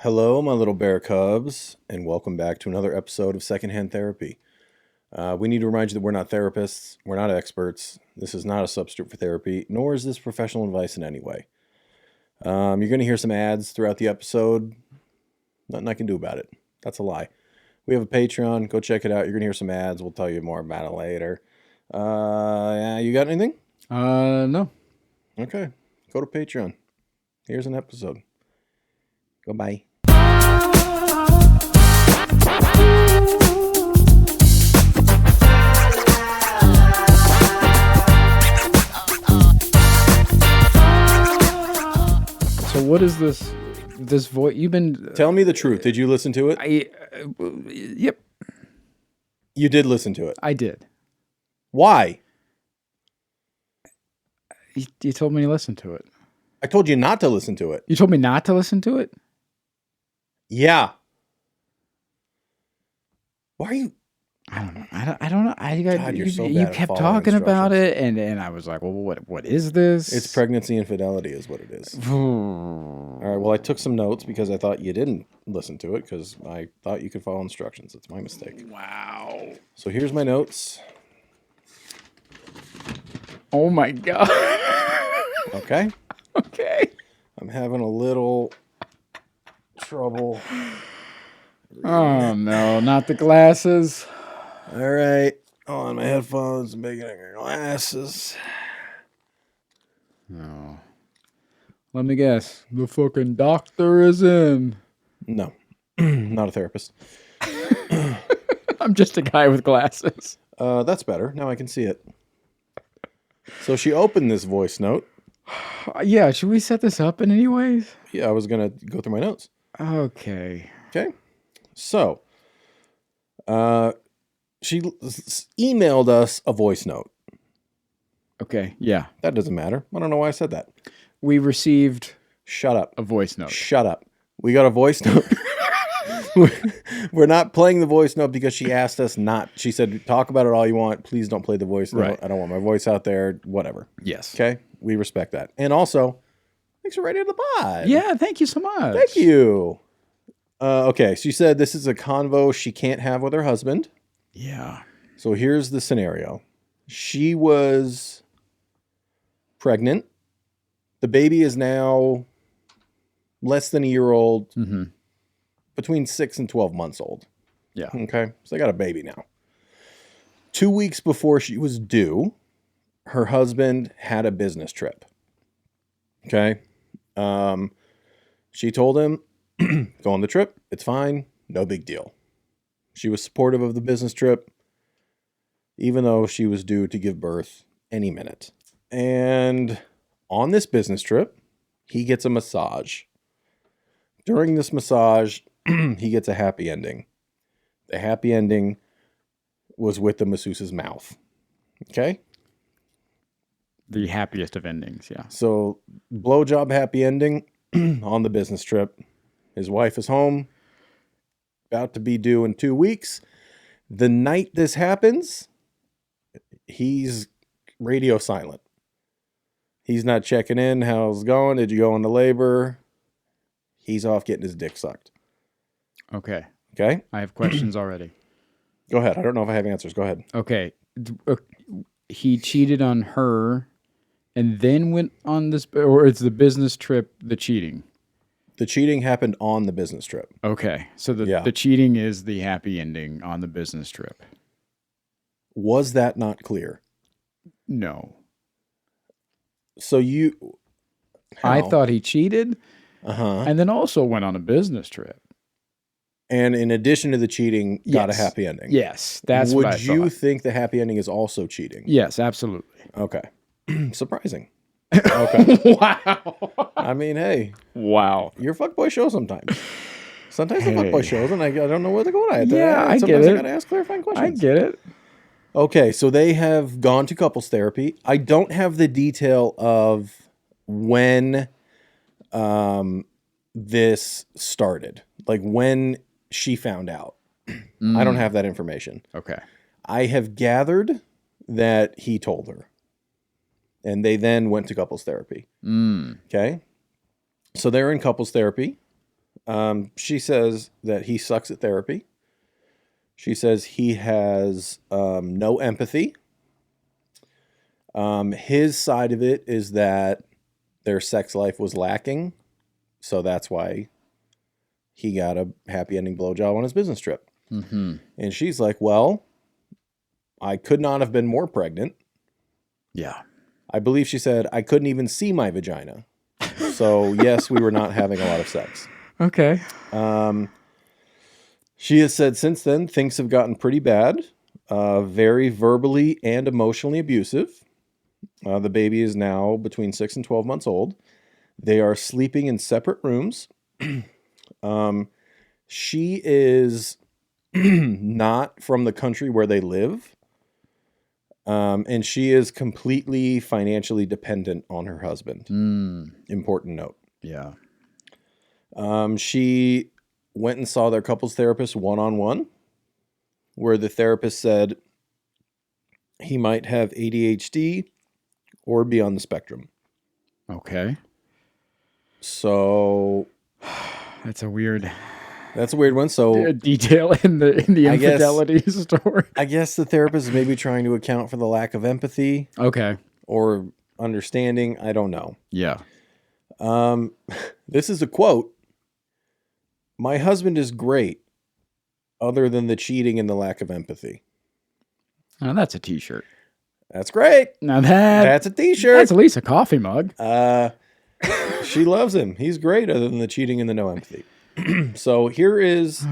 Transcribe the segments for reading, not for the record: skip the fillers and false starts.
Hello, my little bear cubs, and welcome back to another episode of Secondhand Therapy. We need to remind you that we're not therapists, we're not experts. This is not a substitute for therapy, nor is this professional advice in any way. You're going to hear some ads throughout the episode. Nothing I can do about it. That's a lie. We have a Patreon. Go check it out. You're going to hear some ads. We'll tell you more about it later. Yeah, you got anything? No. Okay. Go to Patreon. Here's an episode. Goodbye. So what is this voice? You've been... Tell me the truth. Did you listen to it? Yep, You did listen to it. I did. Why? You told me to listen to it. I told you not to listen to it. You told me not to listen to it? Yeah. Why are you... I don't know. I don't know. God, you're so bad you at kept following talking about instructions. it, and I was like, well, what is this? It's pregnancy infidelity is what it is. All right, well, I took some notes because I thought you didn't listen to it because I thought you could follow instructions. It's my mistake. Wow. So here's my notes. Oh, my God. Okay? Okay. I'm having a little trouble. Oh, no, not the glasses. All right. On my headphones, making glasses. No. Let me guess. The fucking doctor is in. No, not a therapist. I'm just a guy with glasses. That's better. Now I can see it. So she opened this voice note. Yeah, should we set this up in any ways? Yeah, I was going to go through my notes. Okay. Okay. So, she emailed us a voice note. Okay, yeah. That doesn't matter. I don't know why I said that. We received Shut up. a voice note. Shut up. We got a voice note. We're not playing the voice note because she asked us not. She said, talk about it all you want. Please don't play the voice note. Right. I don't want my voice out there. Whatever. Yes. Okay? We respect that. And also, thanks for writing the pod. Yeah, thank you so much. Thank you. Okay, she said this is a convo she can't have with her husband. Yeah. So here's the scenario. She was pregnant. The baby is now less than a year old, between 6 and 12 months old. Yeah. Okay, so they got a baby now. 2 weeks before she was due, her husband had a business trip. Okay. She told him, go on the trip. It's fine. No big deal. She was supportive of the business trip, even though she was due to give birth any minute. And on this business trip, he gets a massage. During this massage, he gets a happy ending. The happy ending was with the masseuse's mouth. Okay? The happiest of endings, yeah. So, blowjob happy ending on the business trip. His wife is home, about to be due in 2 weeks. The night this happens, he's radio silent. He's not checking in. How's it going? Did you go into labor? He's off getting his dick sucked. Okay. Okay? I have questions already. Go ahead. I don't know if I have answers. Go ahead. Okay. He cheated on her and then went on this, or it's the business trip, the cheating. The cheating happened on the business trip. Okay. So Yeah. the cheating is the happy ending on the business trip. Was that not clear? No. So you... I How? thought he cheated Uh-huh. and then also went on a business trip. And in addition to the cheating, got a Yes. happy ending. Yes. That's what I Would you thought. think the happy ending is also cheating? Yes, absolutely. Okay. Surprising. Okay. Wow. I mean, hey, Wow. you're a fuckboy show sometimes. Sometimes the Hey. fuckboy shows, and I don't know where they're going at. Yeah, I get Sometimes I it. gotta ask clarifying I questions. get it. Okay, so they have gone to couples therapy. I don't have the detail of when this started, like when she found out. I don't have that information. Okay. I have gathered that he told her. And they then went to couples therapy. Okay. So they're in couples therapy. She says that he sucks at therapy. She says he has no empathy. His side of it is that their sex life was lacking, so that's why he got a happy ending blowjob on his business trip. Mm-hmm. And she's like, well, I could not have been more pregnant. Yeah. I believe she said, I couldn't even see my vagina. So, yes, we were not having a lot of sex. Okay. She has said since then, things have gotten pretty bad, very verbally and emotionally abusive. The baby is now between 6 and 12 months old. They are sleeping in separate rooms. She is not from the country where they live. And she is completely financially dependent on her husband. Important note. Yeah. She went and saw their couples therapist one-on-one, where the therapist said he might have ADHD or be on the spectrum. Okay. So That's a weird one. So detail in the infidelity story. I guess the therapist is maybe trying to account for the lack of empathy. Okay. Or understanding. I don't know. Yeah. This is a quote. My husband is great, other than the cheating and the lack of empathy. Now that's a t-shirt. That's great. Now that's a t-shirt. That's at least a coffee mug. She loves him. He's great, other than the cheating and the no empathy. So here is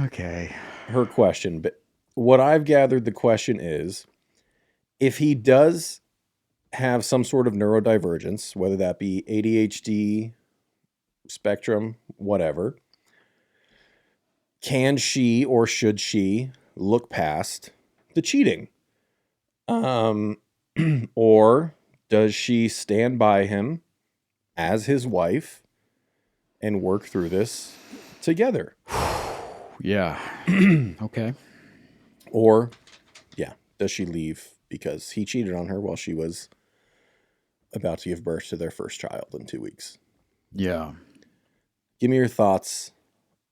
her question. But what I've gathered, the question is, if he does have some sort of neurodivergence, whether that be ADHD, spectrum, whatever, can she or should she look past the cheating? Or does she stand by him as his wife and work through this together? Yeah. Okay. Or, yeah, does she leave because he cheated on her while she was about to give birth to their first child in 2 weeks? Yeah. Give me your thoughts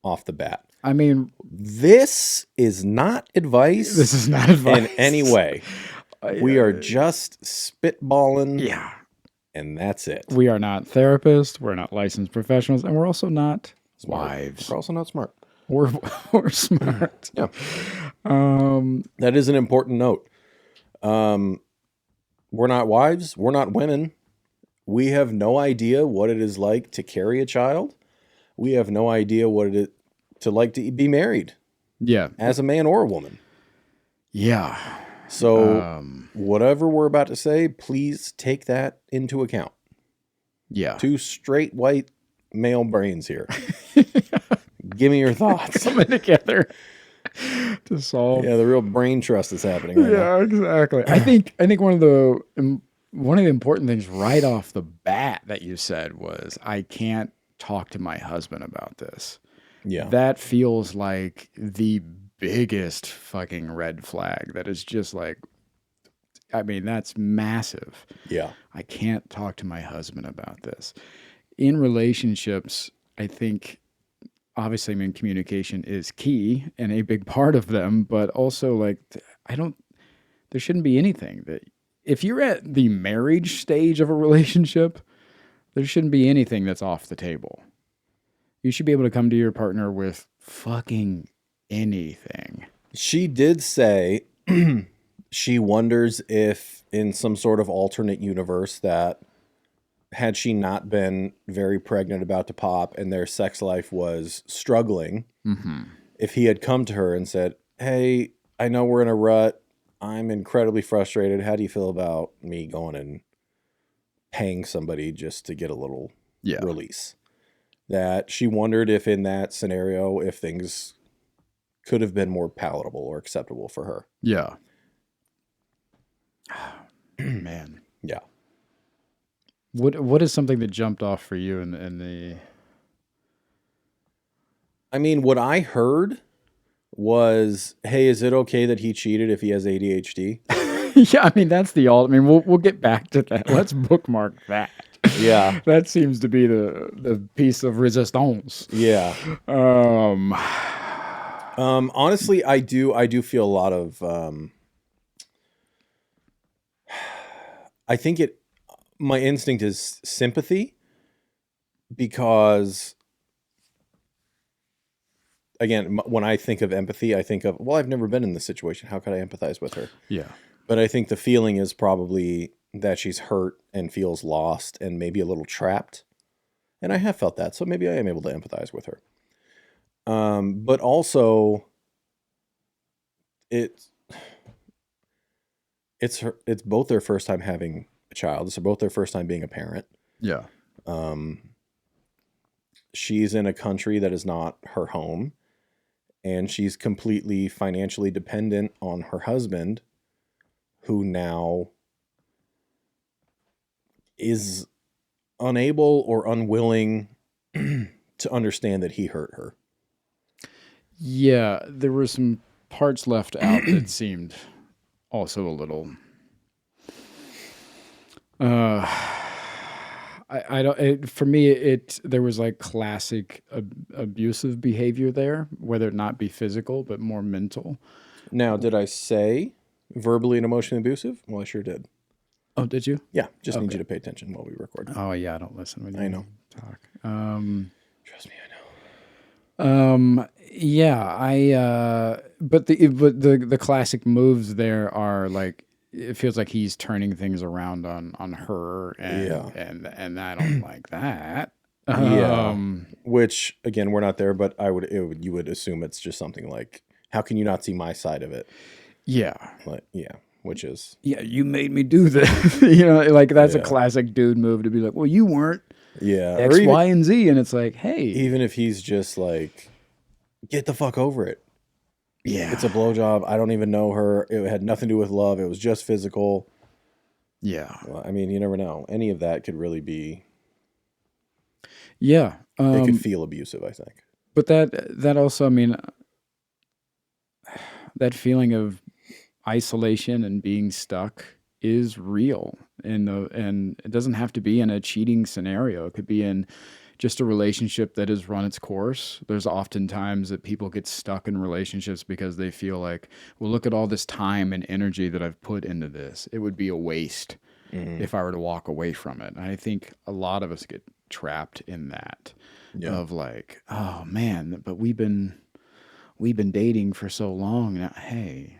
off the bat. I mean, this is not advice. This is not advice in any way. We are just spitballing. Yeah. And that's it. We are not therapists. We're not licensed professionals. And we're also not wives. We're also not smart. Or smart. Yeah. That is an important note. We're not wives. We're not women. We have no idea what it is like to carry a child. We have no idea what it is to like to be married. Yeah. As a man or a woman. Yeah. So whatever we're about to say, please take that into account. Yeah. 2 straight white male brains here. Give me your thoughts. Coming together to solve. Yeah, the real brain trust is happening right now. Yeah, exactly. I think one of the important things right off the bat that you said was, I can't talk to my husband about this. Yeah. That feels like the biggest fucking red flag. That is just like, I mean, that's massive. Yeah. I can't talk to my husband about this. In relationships, I think, obviously, I mean, communication is key and a big part of them, but also, like, there shouldn't be anything that, if you're at the marriage stage of a relationship, there shouldn't be anything that's off the table. You should be able to come to your partner with fucking anything. She did say she wonders if in some sort of alternate universe that had she not been very pregnant about to pop and their sex life was struggling, if he had come to her and said, hey, I know we're in a rut. I'm incredibly frustrated. How do you feel about me going and paying somebody just to get a little release? That she wondered if in that scenario, if things could have been more palatable or acceptable for her. Yeah. Man. Yeah. What is something that jumped off for you in the... I mean, what I heard was, hey, is it okay that he cheated if he has ADHD? Yeah, I mean, that's the all. I mean, we'll get back to that. Let's bookmark that. Yeah. That seems to be the piece of resistance. Yeah. Um, Honestly, I do feel a lot of, I think my instinct is sympathy, because again, when I think of empathy, I think of, well, I've never been in this situation. How could I empathize with her? yeah. But I think the feeling is probably that she's hurt and feels lost and maybe a little trapped. And I have felt that. So maybe I am able to empathize with her. But also it's it's both their first time having a child. It's both their first time being a parent. Yeah. She's in a country that is not her home, and she's completely financially dependent on her husband, who now is unable or unwilling to understand that he hurt her. Yeah, there were some parts left out that seemed also a little. I don't. For me, there was like classic abusive behavior there, whether it not be physical but more mental. Now, did I say verbally and emotionally abusive? Well, I sure did. Oh, did you? Yeah, just need you to pay attention while we record. Oh yeah, I don't listen when you I know. talk. Trust me, I know. Yeah, but the classic moves there are like, it feels like he's turning things around on her, and Yeah. and I don't like that. Yeah. Which again, we're not there, but you would assume it's just something like, how can you not see my side of it? Yeah. Like, yeah, which is, Yeah, you made me do this. Like that's a classic dude move to be like, well, you weren't yeah, X, or even, Y, and Z, and it's like, hey, even if he's just like, get the fuck over it. yeah, It's a blowjob. I don't even know her. It had nothing to do with love. It was just physical. yeah, Well, I mean, you never know. Any of that could really be. yeah. It could feel abusive, I think. But that also, I mean, that feeling of isolation and being stuck is real, and it doesn't have to be in a cheating scenario. It could be in just a relationship that has run its course. There's often times that people get stuck in relationships because they feel like, well, look at all this time and energy that I've put into this. It would be a waste if I were to walk away from it. And I think a lot of us get trapped in that of like, oh man, but we've been dating for so long now. Hey,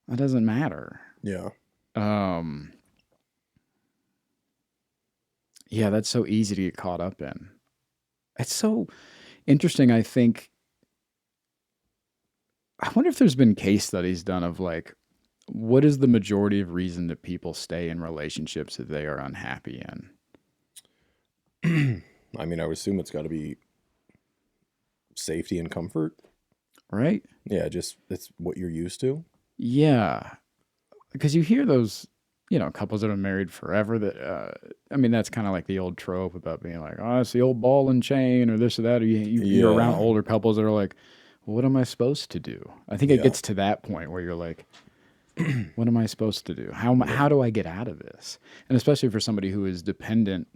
that doesn't matter. Yeah. Yeah, that's so easy to get caught up in. It's so interesting. I think, I wonder if there's been case studies done of like, what is the majority of reason that people stay in relationships that they are unhappy in? I mean, I would assume it's got to be safety and comfort. Right? Yeah, just it's what you're used to. Yeah. Because you hear those, couples that are married forever that, I mean, that's kind of like the old trope about being like, oh, it's the old ball and chain or this or that. Or you're around older couples that are like, well, what am I supposed to do? I think it gets to that point where you're like, what am I supposed to do? How do I get out of this? And especially for somebody who is dependent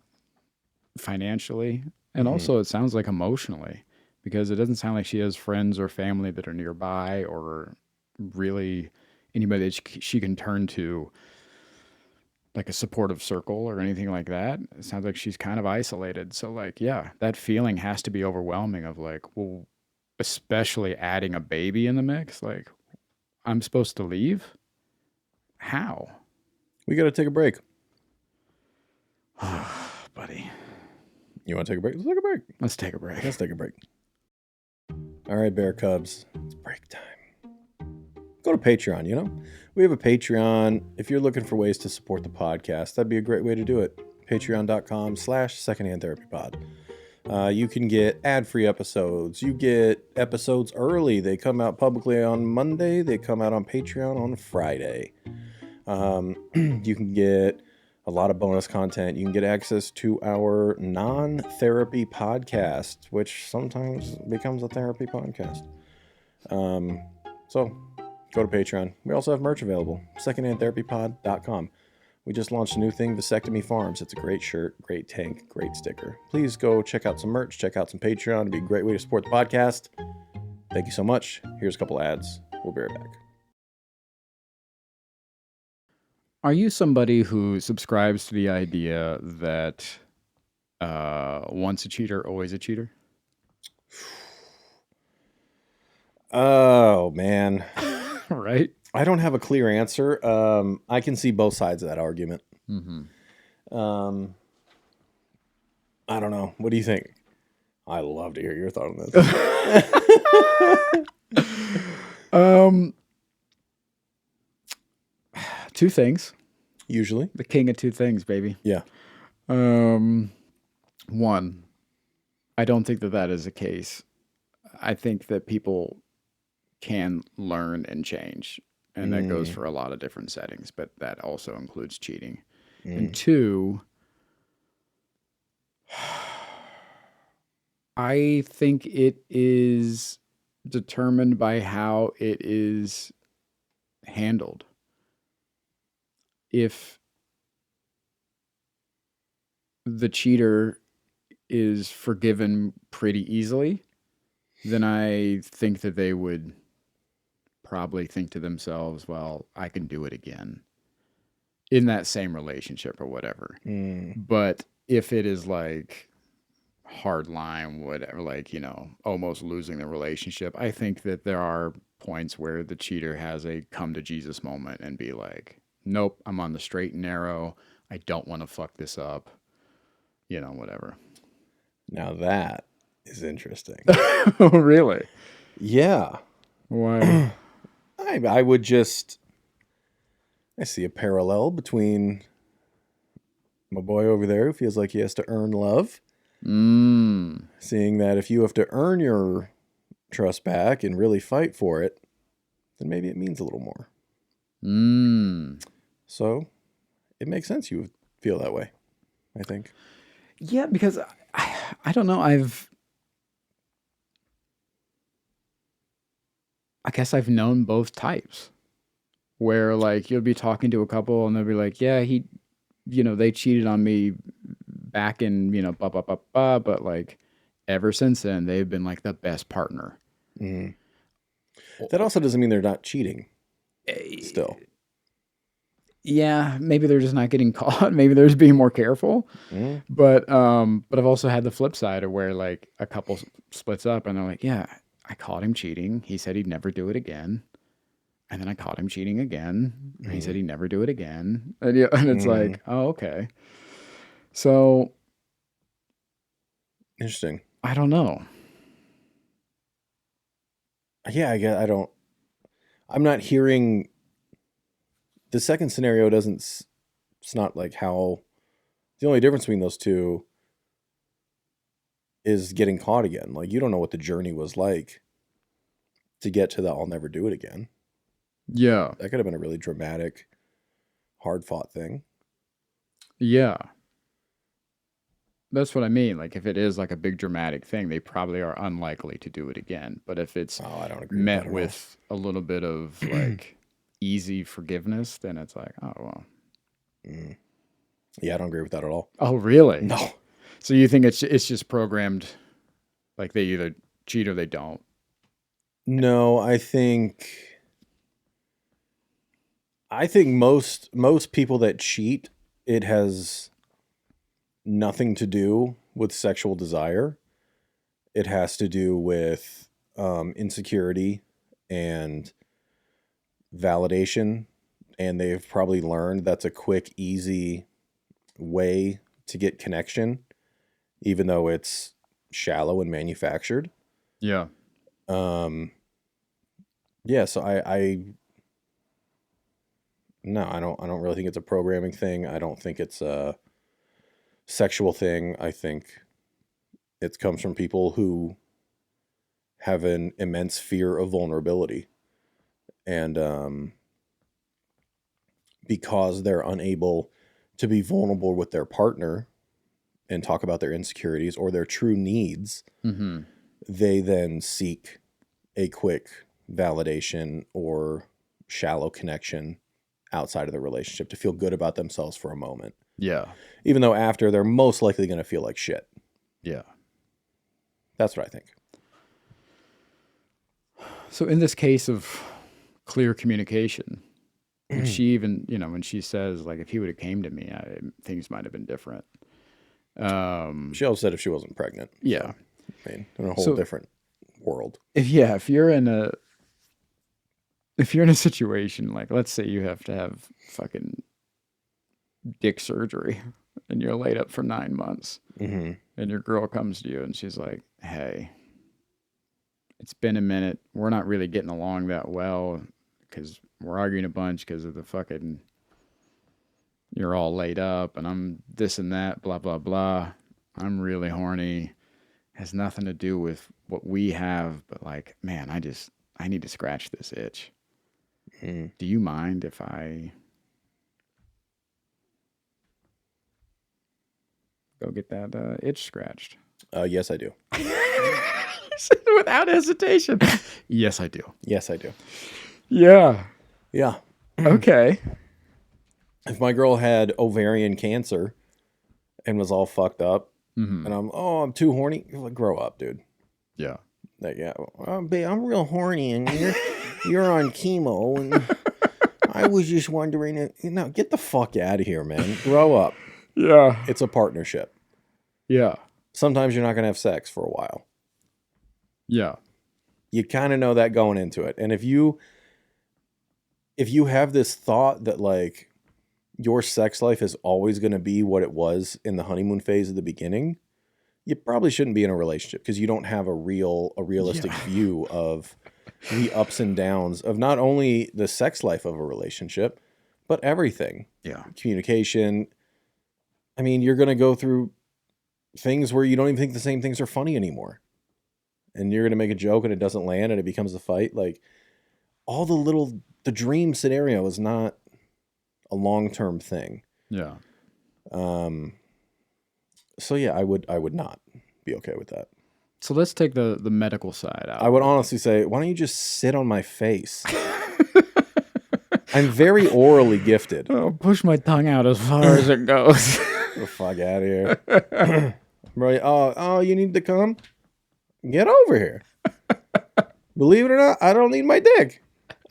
financially, and also it sounds like emotionally, because it doesn't sound like she has friends or family that are nearby or really anybody that she can turn to, like a supportive circle or anything like that. It sounds like she's kind of isolated. So like, yeah, that feeling has to be overwhelming of like, well, especially adding a baby in the mix. Like, I'm supposed to leave? How? We got to take a break. Buddy. You want to take a break? Let's take a break. Let's take a break. Let's take a break. All right, Bear Cubs. It's break time. Go to Patreon, We have a Patreon. If you're looking for ways to support the podcast, that'd be a great way to do it. Patreon.com/secondhandtherapypod. You can get ad-free episodes. You get episodes early. They come out publicly on Monday. They come out on Patreon on Friday. You can get a lot of bonus content. You can get access to our non-therapy podcast, which sometimes becomes a therapy podcast. So go to Patreon. We also have merch available. secondhandtherapypod.com. We just launched a new thing, Vasectomy Farms. It's a great shirt, great tank, great sticker. Please go check out some merch, check out some Patreon. It'd be a great way to support the podcast. Thank you so much. Here's a couple ads. We'll be right back. Are you somebody who subscribes to the idea that once a cheater, always a cheater? Oh, man. Right? I don't have a clear answer. I can see both sides of that argument. Mm-hmm. I don't know. What do you think? I love to hear your thought on this. Two things. Usually. The king of two things, baby. Yeah. One, I don't think that is the case. I think that people can learn and change, and that goes for a lot of different settings, but that also includes cheating. And two, I think it is determined by how it is handled. If the cheater is forgiven pretty easily, then I think that they would probably think to themselves, well, I can do it again in that same relationship or whatever. But if it is like hard line, whatever, like, almost losing the relationship, I think that there are points where the cheater has a come to Jesus moment and be like, nope, I'm on the straight and narrow. I don't want to fuck this up, whatever. Now that is interesting. Oh, really? Yeah. Why? I see a parallel between my boy over there who feels like he has to earn love. Seeing that if you have to earn your trust back and really fight for it, then maybe it means a little more. So it makes sense you would feel that way, I think. Yeah, because I don't know. I guess I've known both types where like you'll be talking to a couple and they'll be like, yeah, they cheated on me back in, blah, blah, blah, blah. But like ever since then, they've been like the best partner. That also doesn't mean they're not cheating still. Yeah, maybe they're just not getting caught. Maybe they're just being more careful. But I've also had the flip side of where like a couple splits up and they're like, yeah, I caught him cheating. He said he'd never do it again. And then I caught him cheating again. And he said he'd never do it again. And, and it's like, oh, okay. So. Interesting. I don't know. Yeah, I'm not hearing. The second scenario it's not like how. The only difference between those two is getting caught again. Like, you don't know what the journey was like to get to the I'll never do it again. Yeah. That could have been a really dramatic, hard-fought thing. Yeah. That's what I mean. Like, if it is like a big dramatic thing, they probably are unlikely to do it again. But if it's I don't agree met with a little bit of like easy forgiveness, then it's like, oh, well. Yeah, I don't agree with that at all. Oh, really? No. So you think it's just programmed, like they either cheat or they don't? No, I think most people that cheat, it has nothing to do with sexual desire. It has to do with insecurity and validation, and they've probably learned that's a quick, easy way to get connection, even though it's shallow and manufactured. Yeah. Yeah, so I don't really think it's a programming thing. I don't think it's a sexual thing. I think it comes from people who have an immense fear of vulnerability. And because they're unable to be vulnerable with their partner and talk about their insecurities or their true needs, they then seek a quick validation or shallow connection outside of the relationship to feel good about themselves for a moment. Yeah. Even though after they're most likely going to feel like shit. Yeah. That's what I think. So in this case of clear communication, and she even, when she says like, if he would have came to me, things might have been different. She also said if she wasn't pregnant. Yeah. So, I mean, in a whole different world. If you're in a situation, like, let's say you have to have fucking dick surgery and you're laid up for 9 months, and your girl comes to you and she's like, hey, it's been a minute. We're not really getting along that well because we're arguing a bunch because of the fucking, you're all laid up and I'm this and that, blah, blah, blah. I'm really horny. Has nothing to do with what we have, but like, man, I need to scratch this itch. Do you mind if I go get that itch scratched? Yes, I do. Without hesitation. Yes, I do. Yes, I do. Yeah. Yeah. Okay. If my girl had ovarian cancer and was all fucked up, and I'm too horny, you're like, grow up, dude. Yeah. Like, yeah, babe, I'm real horny, and you're on chemo, and I was just wondering, get the fuck out of here, man. Grow up. Yeah. It's a partnership. Yeah. Sometimes you're not gonna have sex for a while. Yeah. You kind of know that going into it, and if you have this thought that like your sex life is always going to be what it was in the honeymoon phase at the beginning, you probably shouldn't be in a relationship because you don't have a realistic view of the ups and downs of not only the sex life of a relationship, but everything. Yeah. Communication. I mean, you're going to go through things where you don't even think the same things are funny anymore. And you're going to make a joke and it doesn't land and it becomes a fight. Like all the dream scenario is not a long-term thing. Yeah. So yeah, I would not be okay with that. So let's take the medical side out. I would honestly say, why don't you just sit on my face? I'm very orally gifted. I'll push my tongue out as far as it goes. Get the fuck out of here. Right? Oh, you need to come? Get over here. Believe it or not, I don't need my dick.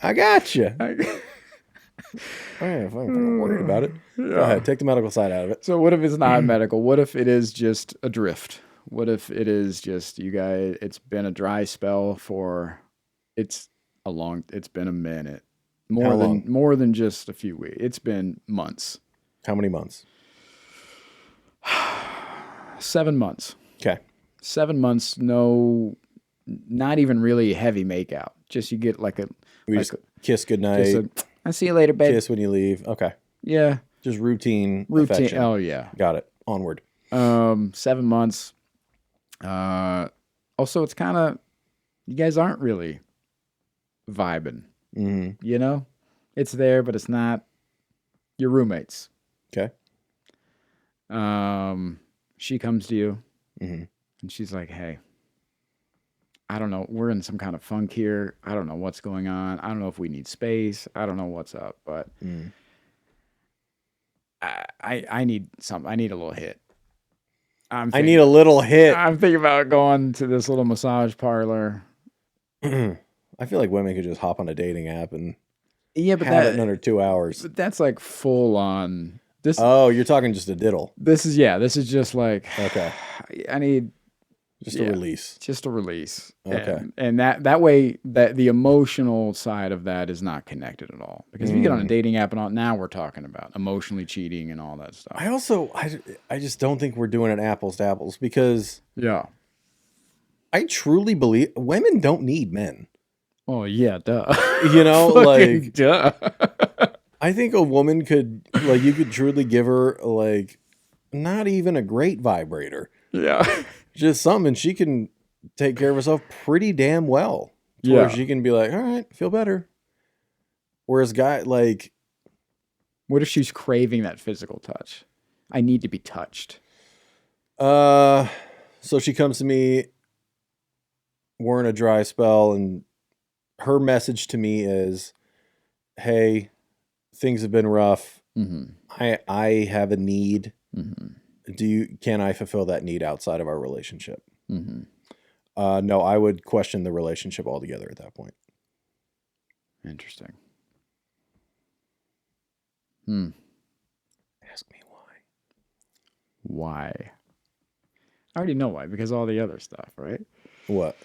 I got you. I ain't fucking worried about it. Yeah. Go ahead, take the medical side out of it. So what if it's not medical? What if it is just a drift? What if it is just you guys, it's been a dry spell for, it's been a minute. More than just a few weeks. It's been months. How many months? 7 months. Okay. 7 months, no, not even really heavy makeout. Just you get just kiss goodnight. I'll see you later, babe. Kiss when you leave. Okay. Yeah. Just routine. Affection. Oh, yeah. Got it. Onward. 7 months. Also, it's kind of, you guys aren't really vibing. Mm-hmm. You know? It's there, but it's not your roommates. Okay. She comes to you, and she's like, hey, I don't know. We're in some kind of funk here. I don't know what's going on. I don't know if we need space. I don't know what's up, but I need something. I need a little hit. I need a little hit. I'm thinking about going to this little massage parlor. I feel like women could just hop on a dating app and have it in under 2 hours. But that's like full on. You're talking just a diddle. This is just like, okay. I need a release. Just a release. Okay. And that way that the emotional side of that is not connected at all. Because if you get on a dating app and all, now we're talking about emotionally cheating and all that stuff. I just don't think we're doing it apples to apples because I truly believe women don't need men. Oh yeah, duh. You know, like duh. I think a woman could, like, you could truly give her, like, not even a great vibrator. Yeah. Just something she can take care of herself pretty damn well. Where she can be like, all right, feel better. Whereas like. What if she's craving that physical touch? I need to be touched. So she comes to me, we're in a dry spell, and her message to me is, hey, things have been rough. Mm-hmm. I have a need. Mm-hmm. Can I fulfill that need outside of our relationship? Mm-hmm. No, I would question the relationship altogether at that point. Interesting. Hmm. Ask me why. Why? I already know why, because all the other stuff, right? What?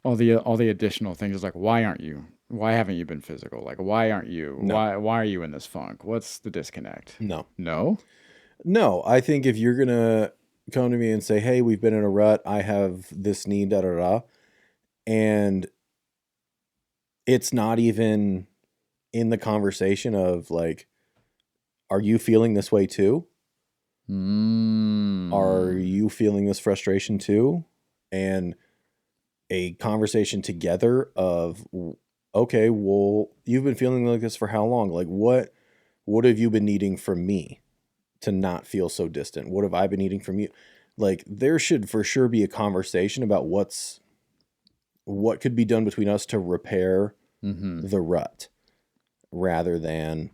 All the additional things, like why haven't you been physical? Like why aren't you? No. Why are you in this funk? What's the disconnect? No. No? I think if you're gonna come to me and say, "Hey, we've been in a rut. I have this need, da da da," and it's not even in the conversation of like, "Are you feeling this way too? Are you feeling this frustration too?" And a conversation together of, okay, well, you've been feeling like this for how long? Like, what have you been needing from me to not feel so distant? What have I been needing from you? Like, there should for sure be a conversation about what could be done between us to repair the rut, rather than,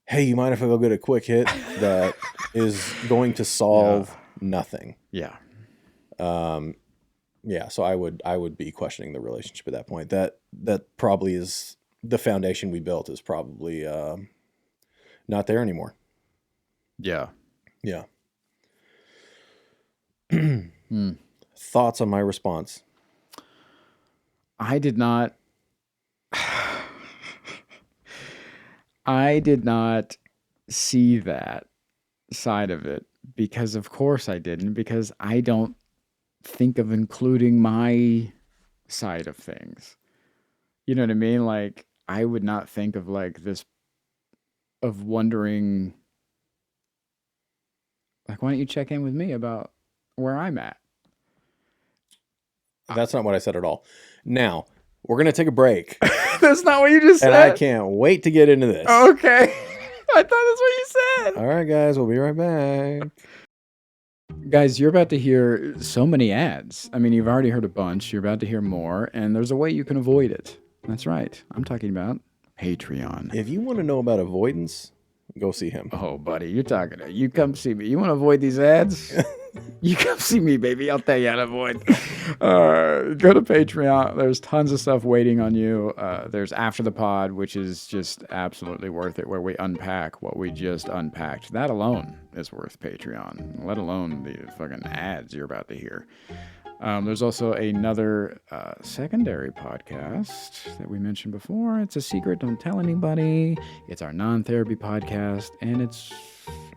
hey, you mind if I go get a quick hit that is going to solve nothing? Yeah. Yeah, so I would be questioning the relationship at that point. That probably is the foundation we built is probably not there anymore. Yeah. Yeah. Hmm. Thoughts on my response? I did not I did not see that side of it, because of course I didn't, because I don't think of including my side of things. You know what I mean? Like I would not think of like this, of wondering, like, why don't you check in with me about where I'm at? That's not what I said at all. Now, we're going to take a break, That's not what you just and said. I can't wait to get into this. Okay. I thought that's what you said. All right, guys, we'll be right back. Guys, you're about to hear so many ads. I mean, you've already heard a bunch. You're about to hear more, and there's a way you can avoid it. That's right. I'm talking about Patreon. If you want to know about avoidance, go see him. Oh, buddy, you're talking to you. Come see me. You want to avoid these ads? You come see me, baby. I'll tell you how to avoid. Go to Patreon. There's tons of stuff waiting on you. There's After the Pod, which is just absolutely worth it, where we unpack what we just unpacked. That alone is worth Patreon, let alone the fucking ads you're about to hear. There's also another secondary podcast that we mentioned before. It's a secret. Don't tell anybody. It's our non-therapy podcast, and it's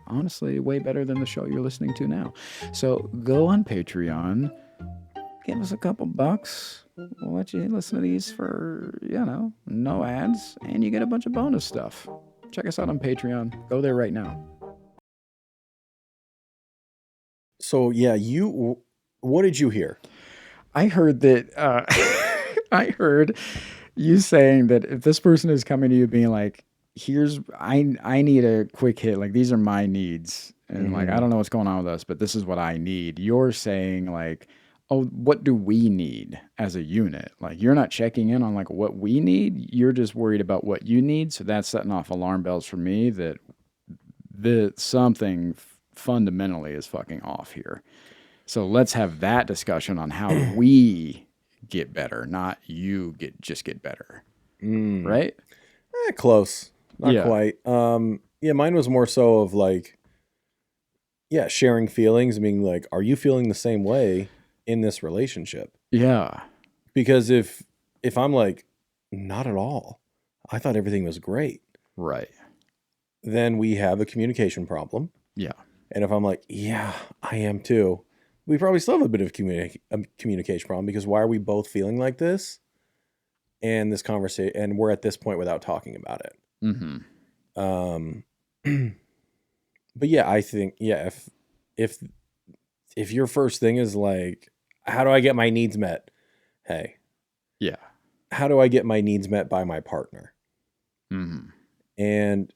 honestly way better than the show you're listening to now. So go on Patreon, give us a couple bucks. We'll let you listen to these for, no ads, and you get a bunch of bonus stuff. Check us out on Patreon. Go there right now. So, yeah, what did you hear? I heard that, I heard you saying that if this person is coming to you being like, I need a quick hit, like these are my needs, and like I don't know what's going on with us, but this is what I need. You're saying like, oh, what do we need as a unit? Like you're not checking in on like what we need. You're just worried about what you need. So that's setting off alarm bells for me that something fundamentally is fucking off here. So let's have that discussion on how we get better, not you get better. Right? Close. Not Yeah. quite. Yeah, mine was more so of like, yeah, sharing feelings, being like, are you feeling the same way in this relationship? Yeah. Because if I'm like, not at all, I thought everything was great, Right. then we have a communication problem. Yeah. And if I'm like, yeah, I am too, we probably still have a bit of a communication problem, because why are we both feeling like this? And this conversation, and we're at this point without talking about it. But yeah, I think, yeah, if your first thing is like, how do I get my needs met? Hey, Yeah. how do I get my needs met by my partner? And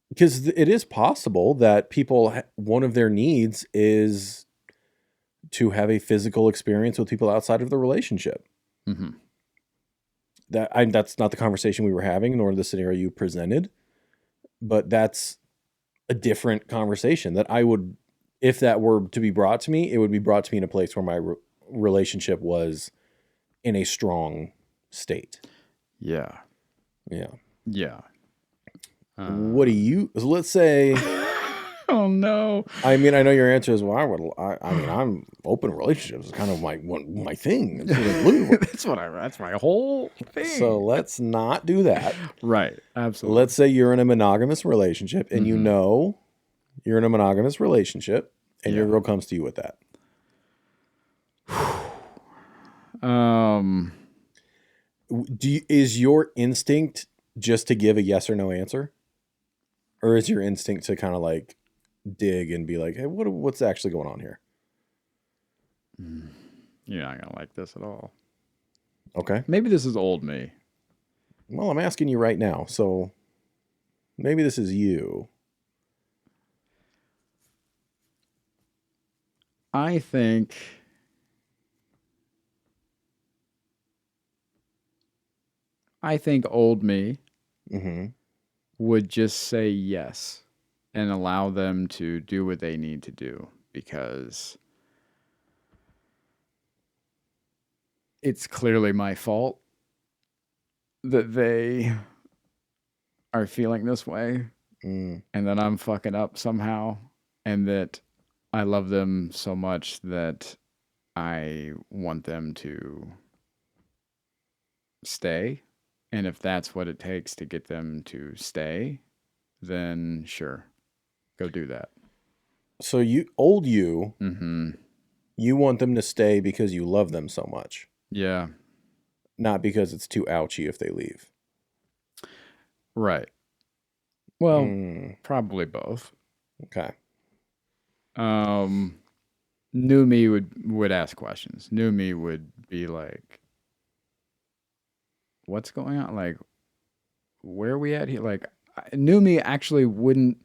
because it is possible that people, one of their needs is to have a physical experience with people outside of the relationship. that's not the conversation we were having, nor the scenario you presented. But that's a different conversation that I would, if that were to be brought to me, it would be brought to me in a place where my relationship was in a strong state. Yeah. Yeah. Yeah. What do you, let's say, Oh no. I mean, I know your answer is, well, I mean, I'm open relationships. It's kind of my thing. It's like, That's my whole thing. So let's not do that. Right. Absolutely. Let's say you're in a monogamous relationship and you know you're in a monogamous relationship and your girl comes to you with that. Is your instinct just to give a yes or no answer? Or is your instinct to kind of like dig and be like, hey, what's actually going on here? You're not going to like this at all. Okay. Maybe this is old me. Well, I'm asking you right now. So maybe this is you. I think old me would just say yes and allow them to do what they need to do, because it's clearly my fault that they are feeling this way and that I'm fucking up somehow, and that I love them so much that I want them to stay. And if that's what it takes to get them to stay, then sure, go do that. So you want them to stay because you love them so much. Yeah. Not because it's too ouchy if they leave. Right. Well, probably both. Okay. New me would ask questions. New me would be like, what's going on? Like, where are we at here? Like, new me actually wouldn't.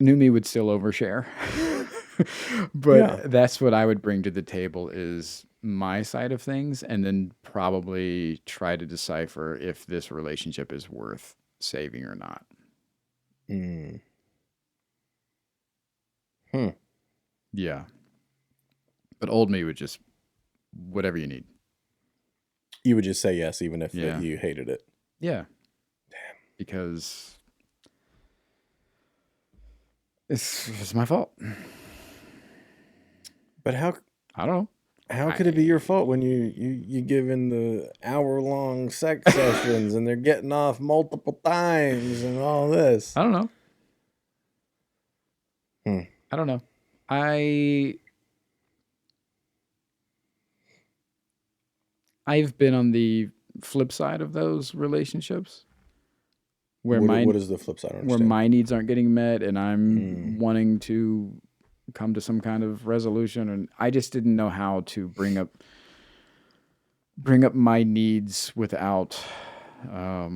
New me would still overshare. But that's what I would bring to the table, is my side of things, and then probably try to decipher if this relationship is worth saving or not. Yeah. But old me would just, whatever you need. You would just say yes, even if you hated it. Yeah. Damn. Because it's my fault. But how? I don't know. How could it be your fault when you give in the hour-long sex sessions and they're getting off multiple times and all this? I don't know. I don't know. I've been on the flip side of those relationships, where what is the flip side? Where my needs aren't getting met and I'm wanting to come to some kind of resolution, and I just didn't know how to bring up my needs without I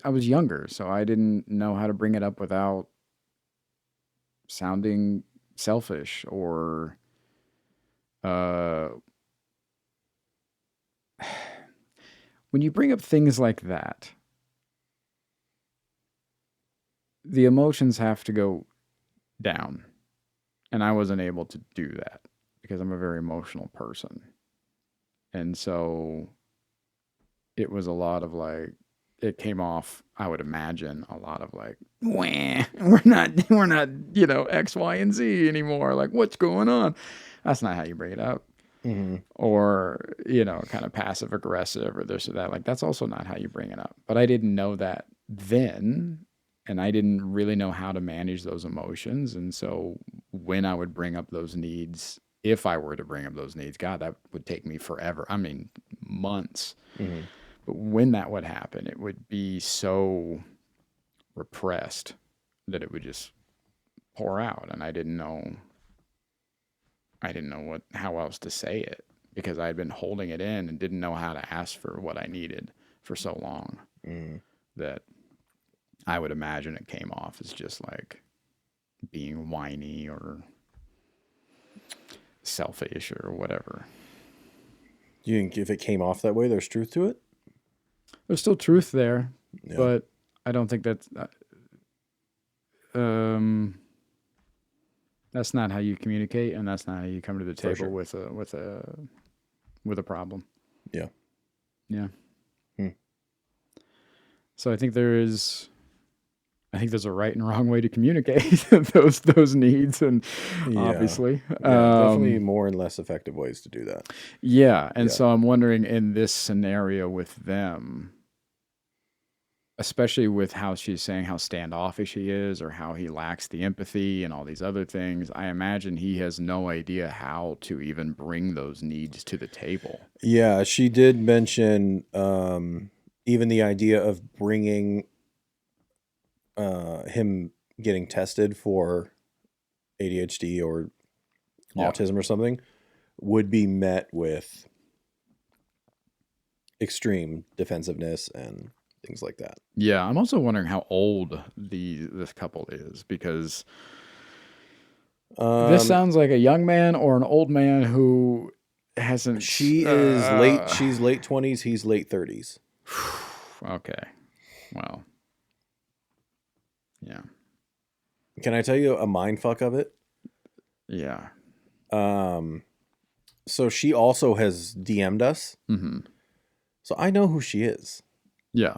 was younger, so I didn't know how to bring it up without sounding selfish or when you bring up things like that, the emotions have to go down. And I wasn't able to do that because I'm a very emotional person. And so it was a lot of like, it came off, I would imagine, a lot of like, wah, we're not, X, Y, and Z anymore. Like, what's going on? That's not how you bring it up. Or, kind of passive aggressive or this or that. Like, that's also not how you bring it up. But I didn't know that then, and I didn't really know how to manage those emotions. And so when I would bring up those needs, if I were to bring up those needs, God, that would take me forever. I mean, months. But when that would happen, it would be so repressed that it would just pour out. And I didn't know how else to say it, because I had been holding it in and didn't know how to ask for what I needed for so long that I would imagine it came off as just like being whiny or selfish or whatever. Do you think if it came off that way, there's truth to it? There's still truth there, Yeah. but I don't think that's not how you communicate, and that's not how you come to the For table sure. with a problem. Yeah. Yeah. Hmm. So I think there's a right and wrong way to communicate those needs, and Yeah. obviously, Definitely more and less effective ways to do that. yeah. And Yeah. so I'm wondering in this scenario with them, especially with how she's saying how standoffish he is, or how he lacks the empathy and all these other things, I imagine he has no idea how to even bring those needs to the table. Yeah, she did mention even the idea of bringing him getting tested for ADHD or Yeah. autism or something would be met with extreme defensiveness and things like that. Yeah, I'm also wondering how old this couple is, because this sounds like a young man or an old man who hasn't. She is late. She's late 20s. He's late 30s. Okay. Well. Yeah. Can I tell you a mind fuck of it? Yeah. So she also has DM'd us. Mm-hmm. So I know who she is. Yeah.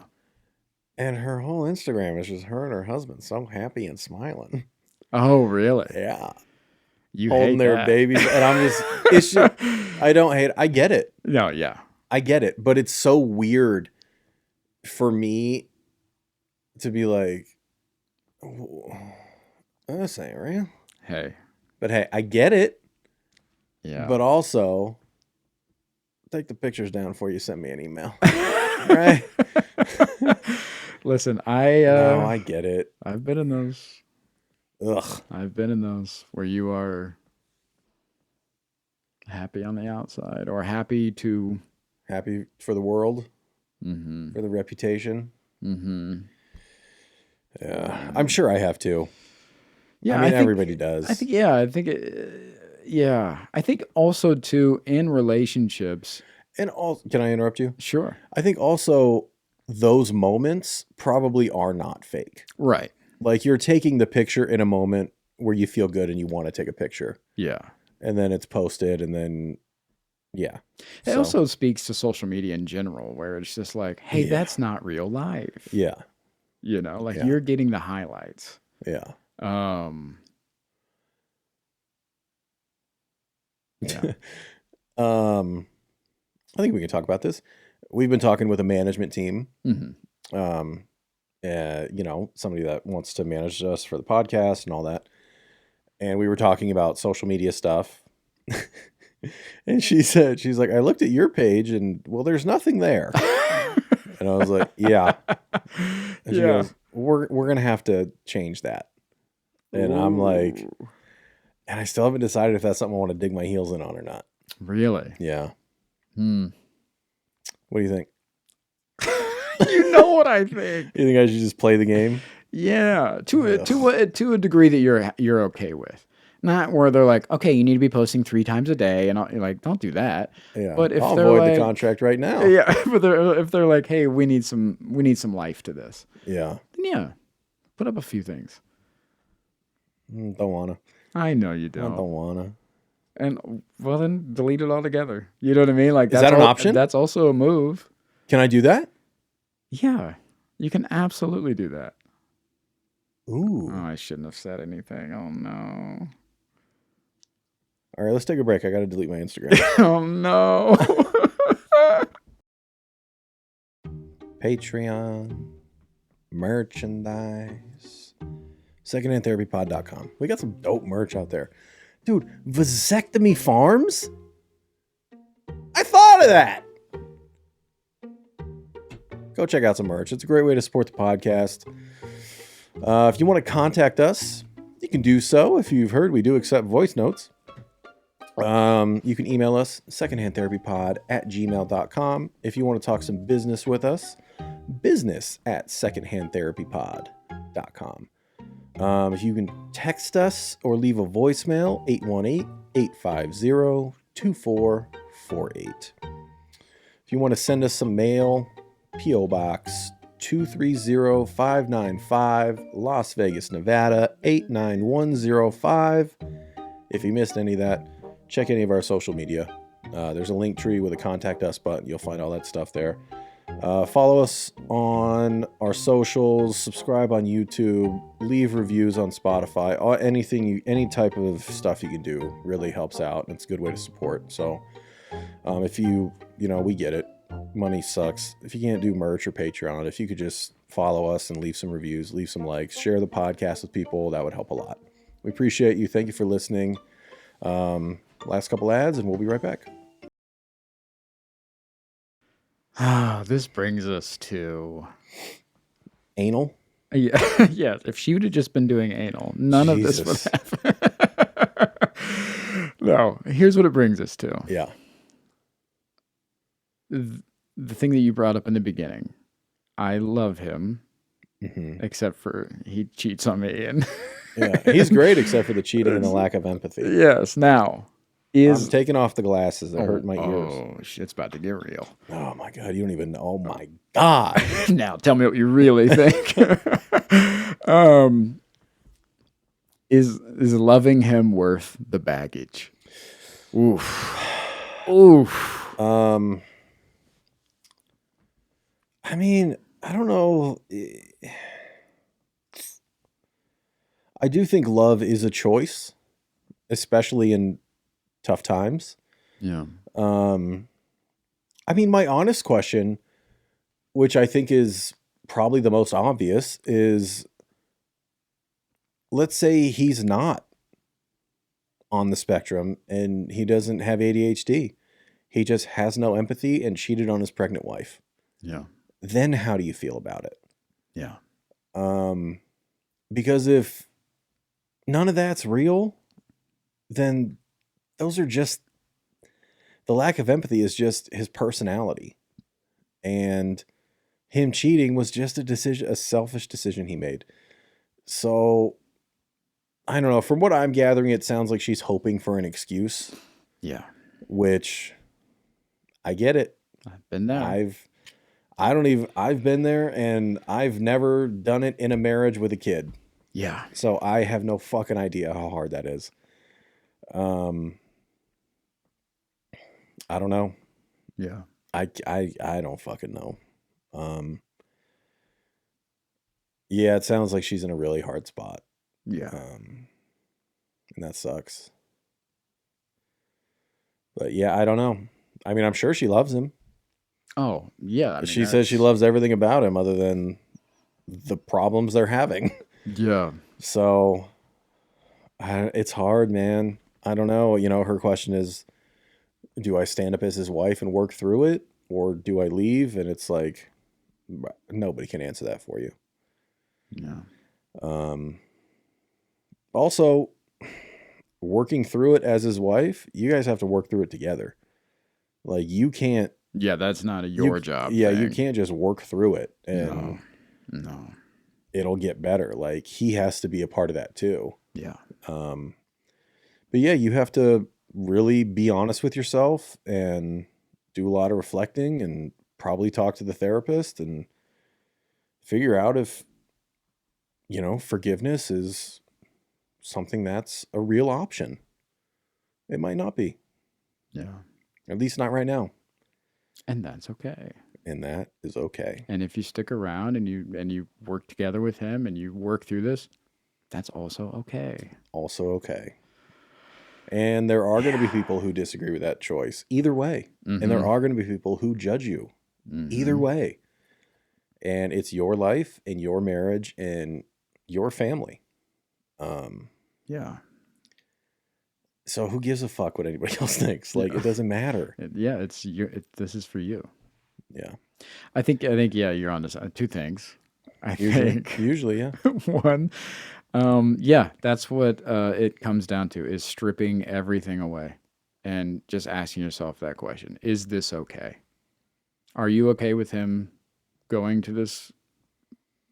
And her whole Instagram is just her and her husband so happy and smiling. Oh, really? Yeah. You holding hate their that. babies. And I'm just, it's just, I don't hate it. I get it. No, yeah. I get it. But it's so weird for me to be like, this ain't real. Hey. But hey, I get it. Yeah. But also, take the pictures down before you send me an email. Right? Listen, No, I get it. I've been in those. Ugh. I've been in those where you are happy on the outside, or happy for the world, mm-hmm. for the reputation. Mm-hmm. Yeah, I'm sure I have too. Yeah, I mean, everybody does. I think, I think also too in relationships. And can I interrupt you? Sure. I think also those moments probably are not fake. Right. Like you're taking the picture in a moment where you feel good and you want to take a picture. Yeah. And then it's posted and then, yeah. It also speaks to social media in general, where it's just like, hey, that's not real life. Yeah. You know, like you're getting the highlights. Yeah. Yeah. I think we can talk about this. We've been talking with a management team. Mm-hmm. You know, somebody that wants to manage us for the podcast and all that. And we were talking about social media stuff. And she's like, I looked at your page and well, there's nothing there. And I was like, yeah. And she goes, we're going to have to change that. And I'm like, and I still haven't decided if that's something I want to dig my heels in on or not. Really? Yeah. Hmm. What do you think? You know what I think. You think I should just play the game? Yeah, to a degree that you're okay with. Not where they're like, okay, you need to be posting 3 times a day, and you're like, don't do that. Yeah, but if I'll they're avoid like, the contract right now. Yeah, but if they're like, hey, we need some life to this. Yeah. Then yeah, put up a few things. Don't wanna. I know you don't. I don't wanna. And well, then delete it altogether. You know what I mean? Like, is that an option? That's also a move. Can I do that? Yeah, you can absolutely do that. Ooh. Oh, I shouldn't have said anything. Oh no. All right, let's take a break. I got to delete my Instagram. Oh no. Patreon, merchandise, secondhandtherapypod.com. We got some dope merch out there. Dude, vasectomy farms? I thought of that. Go check out some merch. It's a great way to support the podcast. If you want to contact us, you can do so. If you've heard, we do accept voice notes. You can email us, secondhandtherapypod@gmail.com. If you want to talk some business with us, business@secondhandtherapypod.com. If you can text us or leave a voicemail, 818-850-2448. If you want to send us some mail, P.O. Box 230595, Las Vegas, Nevada 89105. If you missed any of that, check any of our social media. There's a link tree with a contact us button. You'll find all that stuff there. Follow us on our socials, subscribe on YouTube, leave reviews on Spotify. Any type of stuff you can do really helps out, and it's a good way to support. So if we get it. Money sucks. If you can't do merch or Patreon, if you could just follow us and leave some reviews, leave some likes, share the podcast with people, that would help a lot. We appreciate you. Thank you for listening. Last couple ads, and we'll be right back. This brings us to Anal? Yeah, yes. If she would have just been doing anal, none of this would happen. No, here's what it brings us to. Yeah. The thing that you brought up in the beginning. I love him, except for he cheats on me. And yeah, he's great except for the cheating and the lack of empathy. Yes, now. I'm taking off the glasses that hurt my ears. Oh, shit's about to get real. Oh, my God. You don't even know. Oh, my God. Now, tell me what you really think. Is loving him worth the baggage? Oof. Oof. I mean, I don't know. I do think love is a choice, especially in tough times. Yeah. I mean, my honest question, which I think is probably the most obvious, is let's say he's not on the spectrum and he doesn't have ADHD. He just has no empathy and cheated on his pregnant wife. Yeah. Then how do you feel about it? Yeah. Because if none of that's real, then those are just, the lack of empathy is just his personality. And him cheating was just a selfish decision he made. So, I don't know. From what I'm gathering, it sounds like she's hoping for an excuse. Yeah. Which, I get it. I've been there. I've been there, and I've never done it in a marriage with a kid. Yeah. So I have no fucking idea how hard that is. I don't know. Yeah. I don't fucking know. Yeah, it sounds like she's in a really hard spot. Yeah. And that sucks. But yeah, I don't know. I mean, I'm sure she loves him. Oh, yeah. I mean, she says she loves everything about him other than the problems they're having. Yeah. So it's hard, man. I don't know. Her question is, do I stand up as his wife and work through it? Or do I leave? And it's like, nobody can answer that for you. Yeah. Also, working through it as his wife, you guys have to work through it together. Like, you can't. Yeah, that's not your job. Yeah, you can't just work through it and no, it'll get better. Like, he has to be a part of that too. Yeah. But yeah, you have to really be honest with yourself and do a lot of reflecting and probably talk to the therapist and figure out if, forgiveness is something that's a real option. It might not be. Yeah. At least not right now. And that's okay. And that is okay. And if you stick around and you work together with him and you work through this, that's also okay. Also okay. And there are going to be people who disagree with that choice either way. Mm-hmm. And there are going to be people who judge you either way. And it's your life and your marriage and your family. Yeah. So who gives a fuck what anybody else thinks? Like, it doesn't matter. Yeah, this is for you. Yeah. I think yeah, you're on this. Two things. Usually, yeah. One, yeah, that's what it comes down to, is stripping everything away and just asking yourself that question. Is this okay? Are you okay with him going to this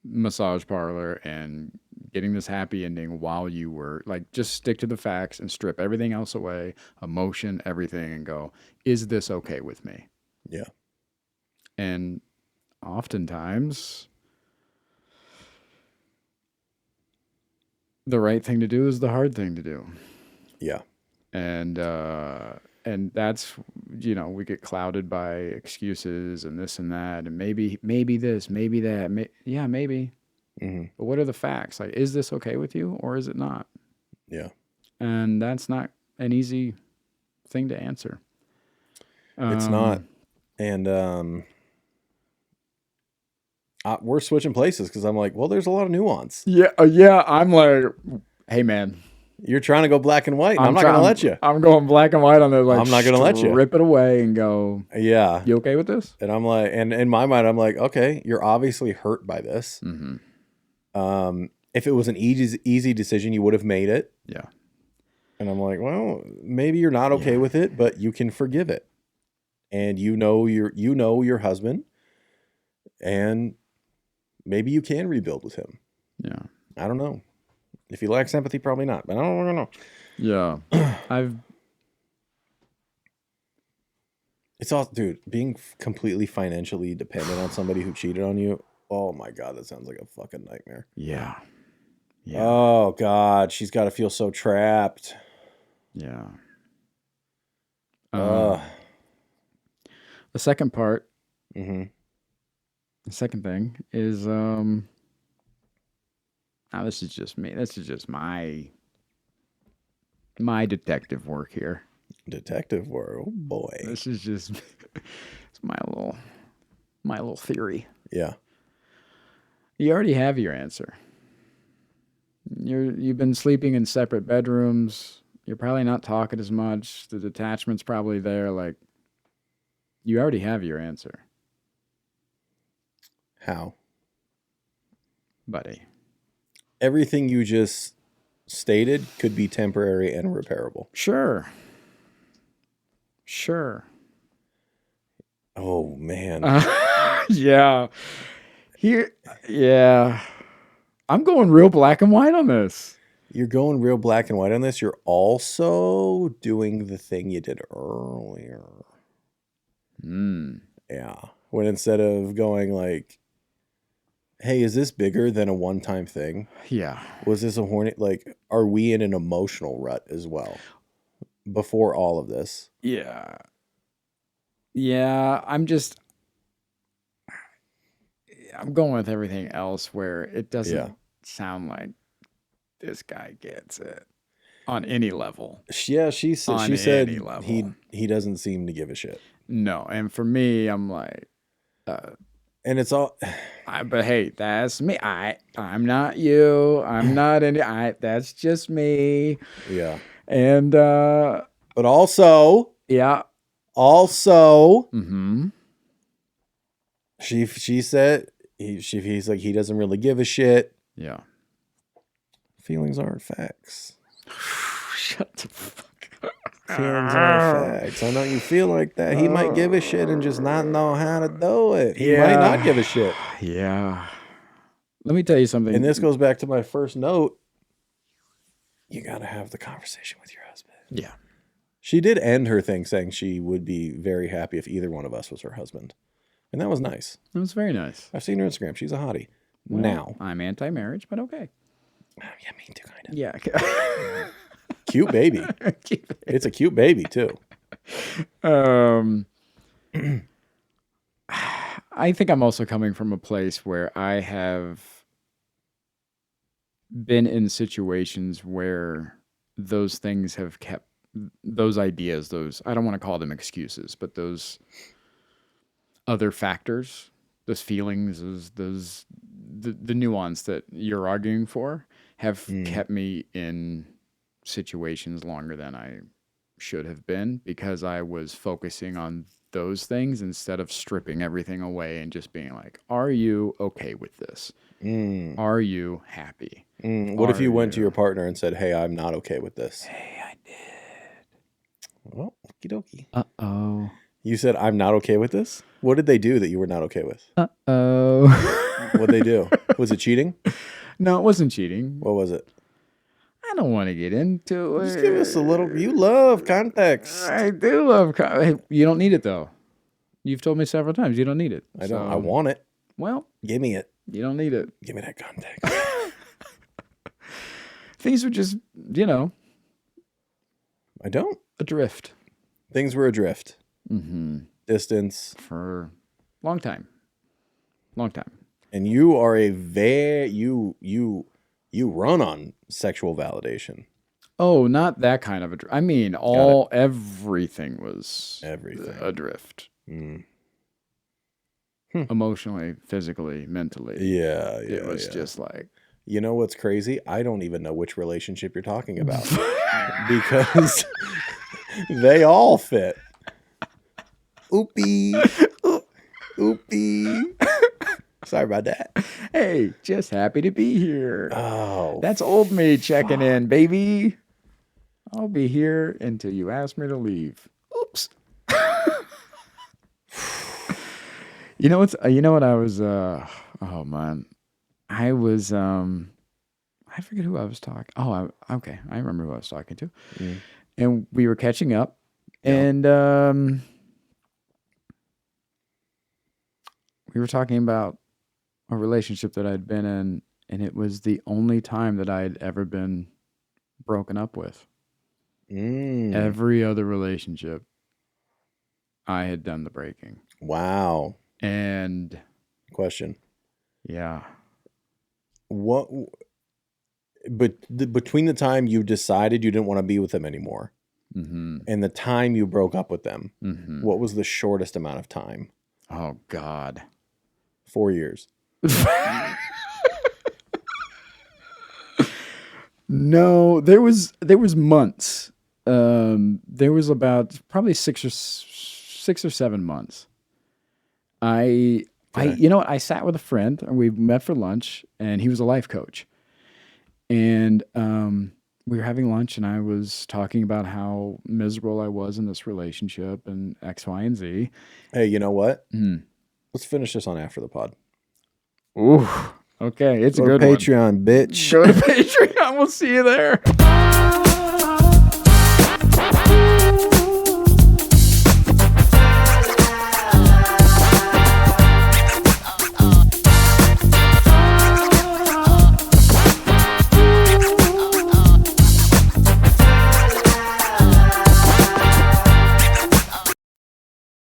massage parlor and getting this happy ending while you were like, just stick to the facts and strip everything else away, emotion, everything, and go, is this okay with me? Yeah. And oftentimes the right thing to do is the hard thing to do. Yeah. And that's, we get clouded by excuses and this and that, and maybe this, maybe that. Maybe. Mm-hmm. But what are the facts? Like, is this okay with you or is it not? Yeah. And that's not an easy thing to answer. It's not. And we're switching places because I'm like, well, there's a lot of nuance. Yeah. Yeah. I'm like, hey, man. You're trying to go black and white, and I'm not going to let you. I'm going black and white on it. Like, I'm not going to let you. Rip it away and go, yeah. You okay with this? And I'm like, and in my mind, I'm like, okay, you're obviously hurt by this. Mm-hmm. If it was an easy decision, you would have made it. Yeah. And I'm like, well, maybe you're not okay with it, but you can forgive it. And you know your husband, and maybe you can rebuild with him. Yeah. I don't know. If he lacks empathy, probably not. But I don't know. Yeah. It's all, dude, being completely financially dependent on somebody who cheated on you. Oh my God, that sounds like a fucking nightmare. Yeah. Yeah. Oh God, she's got to feel so trapped. Yeah. The second part, mm-hmm. the second thing is, this is just me. This is just my detective work here. Detective work, oh boy. This is just it's my little theory. Yeah. You already have your answer. You've been sleeping in separate bedrooms. You're probably not talking as much. The detachment's probably there. Like, you already have your answer. How? Buddy. Everything you just stated could be temporary and repairable. Sure. Oh, man. Yeah. Yeah. I'm going real black and white on this. You're going real black and white on this. You're also doing the thing you did earlier. Yeah. When instead of going like, hey, is this bigger than a one-time thing? Yeah. Was this a horny? Like, are we in an emotional rut as well before all of this? Yeah. Yeah. I'm going with everything else where it doesn't sound like this guy gets it on any level. Yeah, she said he doesn't seem to give a shit. No, and for me, I'm like, and it's all. But hey, that's me. I'm not you. I'm not any. That's just me. Yeah. And but also. Yeah. Also. Mm-hmm. She said he's like he doesn't really give a shit. Yeah. Feelings aren't facts. Shut the fuck up. Feelings aren't facts. I know you feel like that. He might give a shit and just not know how to do it. He might not give a shit. Yeah. Let me tell you something. And this goes back to my first note. You got to have the conversation with your husband. Yeah. She did end her thing saying she would be very happy if either one of us was her husband. And that was nice. It was very nice. I've seen her Instagram. She's a hottie. Well, now. I'm anti-marriage, but okay. Yeah, me too, kind of. Yeah. Cute baby. It's a cute baby, too. I think I'm also coming from a place where I have been in situations where those things have kept those ideas, I don't want to call them excuses, but those other factors, those feelings, the nuance that you're arguing for have kept me in situations longer than I should have been because I was focusing on those things instead of stripping everything away and just being like, are you okay with this? Are you happy? What if you went to your partner and said, hey, I'm not okay with this? Hey, I did. Well, okie dokie. Uh-oh. You said, I'm not okay with this? What did they do that you were not okay with? Uh-oh. What'd they do? Was it cheating? No, it wasn't cheating. What was it? I don't want to get into it. Just give us a little. You love context. I do love. Hey, you don't need it though. You've told me several times you don't need it. I don't. I want it. Well, give me it. You don't need it. Give me that context. Things were just, I don't. Adrift. Things were adrift. Mm-hmm. Distance. For a long time. Long time. And you are you run on sexual validation. Oh, not that kind of adrift. I mean, everything was adrift. Mm. Emotionally, physically, mentally. Yeah. It was just like. You know what's crazy? I don't even know which relationship you're talking about because they all fit. Oopie. Oopie. Sorry about that. Hey, just happy to be here. Oh. That's old me checking in, baby. I'll be here until you ask me to leave. Oops. You know what I was oh man. I was I forget who I was talking. Oh, okay. I remember who I was talking to. Mm. And we were catching up. Yeah. And we were talking about a relationship that I'd been in, and it was the only time that I'd ever been broken up with. Mm. Every other relationship, I had done the breaking. Wow. And question. Yeah. What? But between the time you decided you didn't want to be with them anymore, mm-hmm. and the time you broke up with them, mm-hmm. what was the shortest amount of time? Oh God. 4 years. No, there was months. There was about probably 6 or 7 months. I I sat with a friend and we met for lunch, and he was a life coach. And we were having lunch, and I was talking about how miserable I was in this relationship and X, Y, and Z. Hey, you know what? Let's finish this on after the pod. Ooh, okay. It's a good Patreon, bitch. Go to Patreon. We'll see you there.